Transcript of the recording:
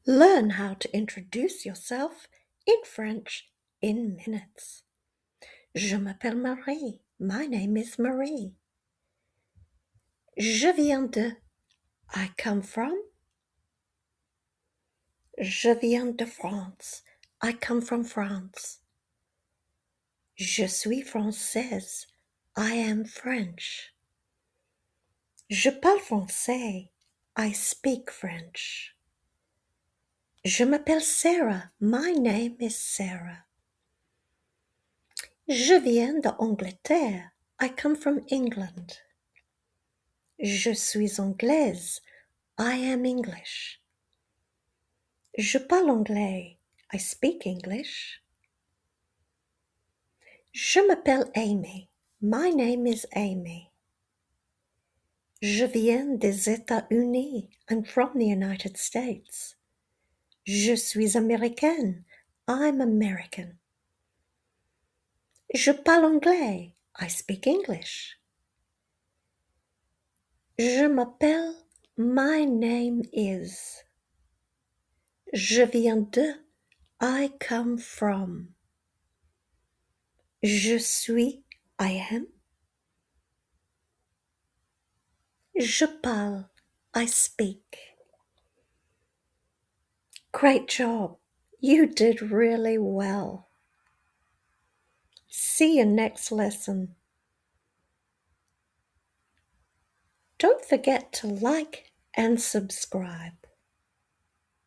Learn how to introduce yourself in French in minutes. Je m'appelle Marie. My name is Marie. Je viens de. I come from. Je viens de France. I come from France. Je suis française. I am French. Je parle français. I speak French. Je m'appelle Sarah. My name is Sarah. Je viens d'Angleterre. I come from England. Je suis anglaise. I am English. Je parle anglais. I speak English. Je m'appelle Amy. My name is Amy. Je viens des États-Unis. I'm from the United States. Je suis américaine. I'm American. Je parle anglais. I speak English. Je m'appelle. My name is. Je viens de. I come from. Je suis. I am. Je parle. I speak. Great job. You did really well. See you next lesson. Don't forget to like and subscribe.